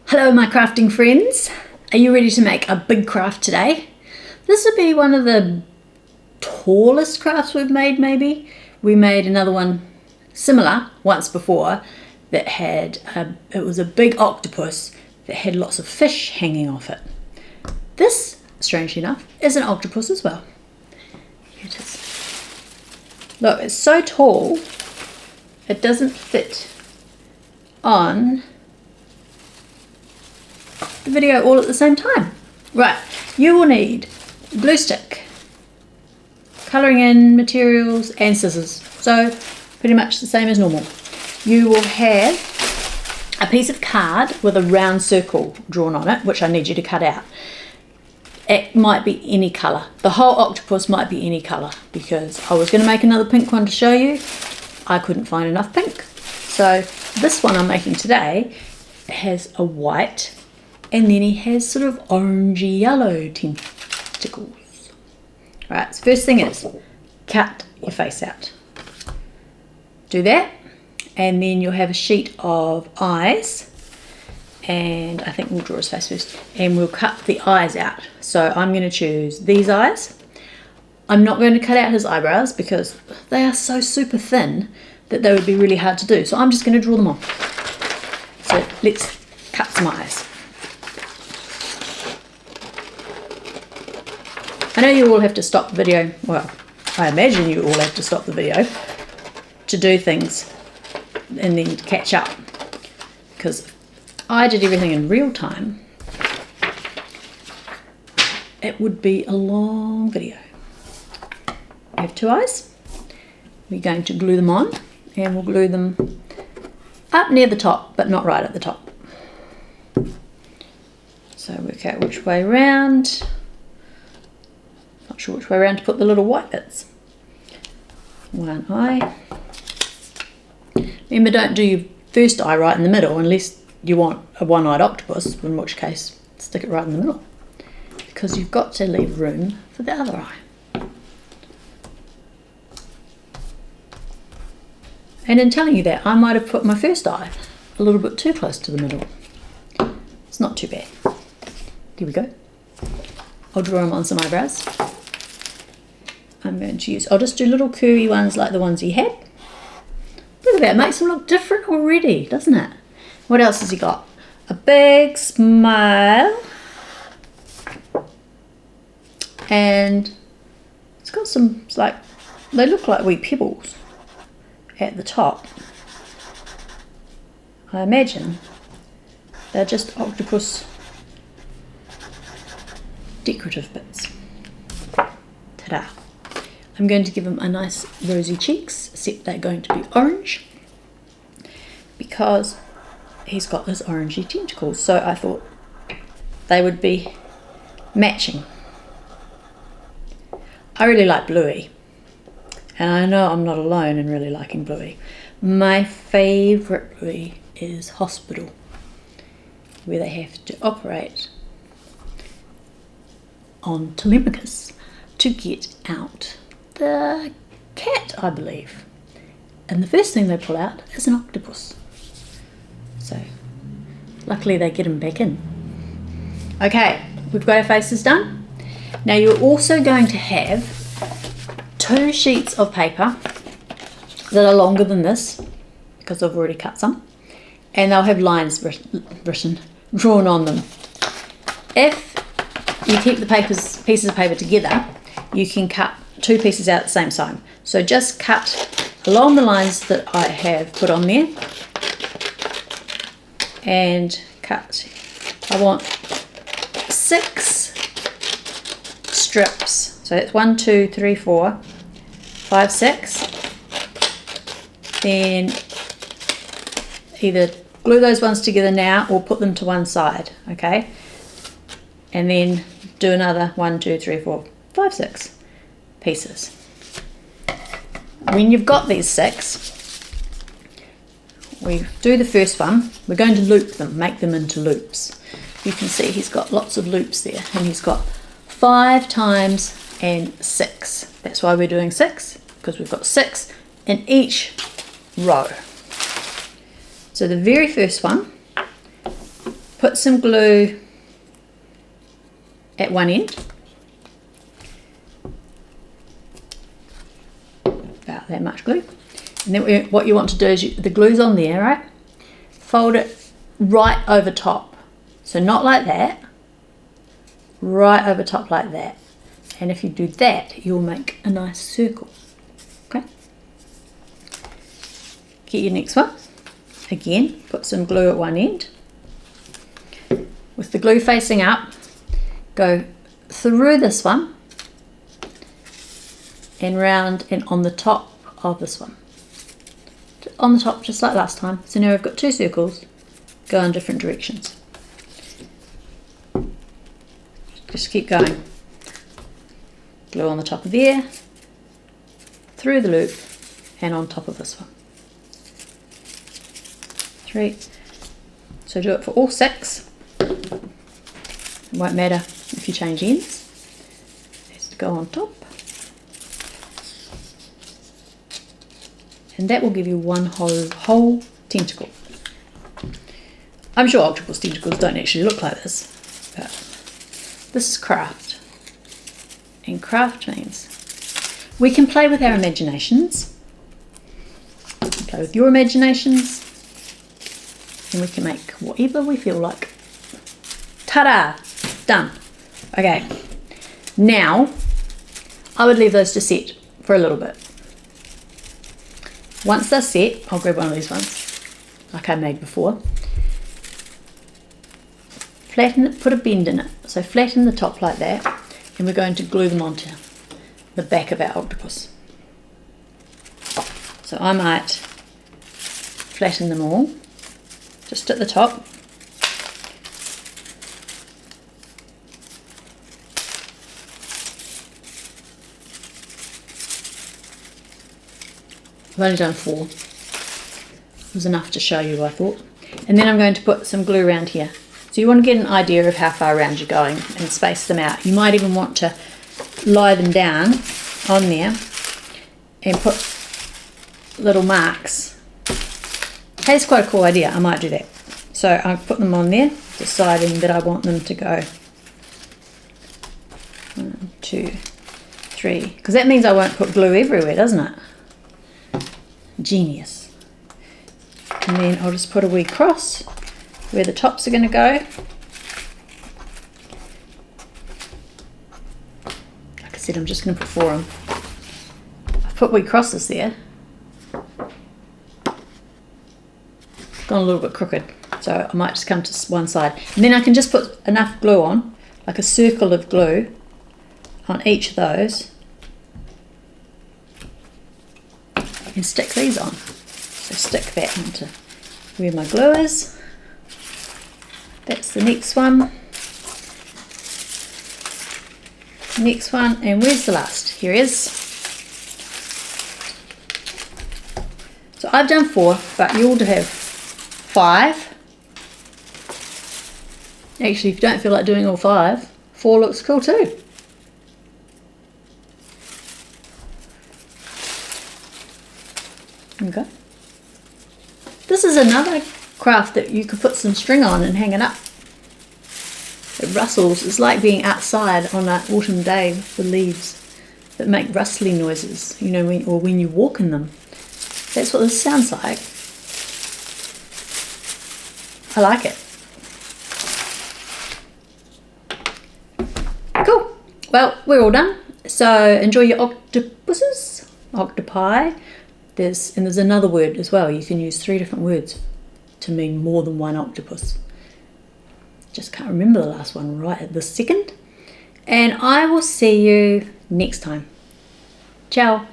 Hello my crafting friends, are you ready to make a big craft today? This would be one of the tallest crafts we've made maybe. We made another one similar once before that had, it was a big octopus that had lots of fish hanging off it. This, strangely enough, is an octopus as well. Here it is. Look, it's so tall it doesn't fit on the video all at the same time. Right, you will need glue stick, colouring in materials and scissors. So pretty much the same as normal. You will have a piece of card with a round circle drawn on it, which I need you to cut out. It might be any colour. The whole octopus might be any colour because I was going to make another pink one to show you. I couldn't find enough pink. So this one I'm making today has a white and then he has sort of orangey yellow tentacles. Right, so first thing is cut your face out. Do that and then you'll have a sheet of eyes, and I think we'll draw his face first and we'll cut the eyes out. So I'm going to choose these eyes. I'm not going to cut out his eyebrows because they are so super thin that they would be really hard to do. So I'm just going to draw them on. So let's cut some eyes. I know you all have to stop the video. Well, I imagine you all have to stop the video to do things and then catch up. Because I did everything in real time, it would be a long video. We have two eyes. We're going to glue them on, and we'll glue them up near the top, but not right at the top. So work out which way around. Not sure which way around to put the little white bits. One eye. Remember, don't do your first eye right in the middle unless you want a one-eyed octopus, in which case stick it right in the middle, because you've got to leave room for the other eye. And in telling you that, I might have put my first eye a little bit too close to the middle. It's not too bad. There we go. I'll draw them on some eyebrows. I'm going to use, I'll just do little curvy ones like the ones he had. Look at that, it makes them look different already, doesn't it? What else has he got? A big smile. And it's got some, it's like, they look like wee pebbles at the top. I imagine they're just octopus decorative bits. Ta-da. I'm going to give him a nice rosy cheeks, except they're going to be orange because he's got those orangey tentacles. So I thought they would be matching. I really like Bluey, and I know I'm not alone in really liking Bluey. My favourite Bluey is Hospital, where they have to operate on Telemachus to get out the cat, I believe. And the first thing they pull out is an octopus. So luckily they get him back in. Okay, we've got our faces done. Now you're also going to have 2 sheets of paper that are longer than this, because I've already cut some, and they'll have lines drawn on them. If you keep the pieces of paper together, you can cut 2 pieces out at the same time. So just cut along the lines that I have put on there and cut. I want 6 strips. So it's 1, 2, 3, 4, 5, 6. Then either glue those ones together now or put them to one side, okay? And then do another 1, 2, 3, 4, 5, 6 pieces. When you've got these 6, we do the first one. We're going to loop them, make them into loops. You can see he's got lots of loops there, and he's got 5 times and 6. That's why we're doing 6, because we've got 6 in each row. So the very first one put some glue at one end, about that much glue, and then what you want to do is the glue's on there, right? Fold it right over top, so not like that, right over top like that, and if you do that you'll make a nice circle. Okay, get your next one. Again, put some glue at one end. With the glue facing up, go through this one and round and on the top of this one. On the top, just like last time. So now we've got two circles, go in different directions. Just keep going. Glue on the top of there, through the loop, and on top of this one. 3. So do it for all 6. It won't matter if you change ends. Just go on top. And that will give you one whole tentacle. I'm sure octopus tentacles don't actually look like this, but this is craft. And craft means we can play with our imaginations. We can play with your imaginations. And we can make whatever we feel like. Ta-da! Done. Okay. Now, I would leave those to set for a little bit. Once they're set, I'll grab one of these ones, like I made before. Flatten it, put a bend in it. So flatten the top like that, and we're going to glue them onto the back of our octopus. So I might flatten them all, just at the top. I've only done 4. It was enough to show you, I thought. And then I'm going to put some glue around here. So you want to get an idea of how far around you're going and space them out. You might even want to lie them down on there and put little marks. Hey, it's quite a cool idea. I might do that. So I put them on there, deciding that I want them to go 1, 2, 3. Because that means I won't put glue everywhere, doesn't it? Genius. And then I'll just put a wee cross where the tops are going to go. Like I said, I'm just going to put 4 on. I've put wee crosses there. Gone a little bit crooked, so I might just come to one side. And then I can just put enough glue on, like a circle of glue on each of those. And stick these on. So stick that into where my glue is. That's the next one. Next one, and where's the last? Here it is. So I've done 4, but you ought to have 5. Actually, if you don't feel like doing all 5, 4 looks cool too. Okay. This is another craft that you could put some string on and hang it up. It rustles. It's like being outside on an autumn day with the leaves that make rustling noises, you know, when you walk in them. That's what this sounds like. I like it. Cool. Well, we're all done. So enjoy your octopuses, octopi. There's another word as well. You can use 3 different words to mean more than one octopus. Just can't remember the last one right at this second. And I will see you next time. Ciao.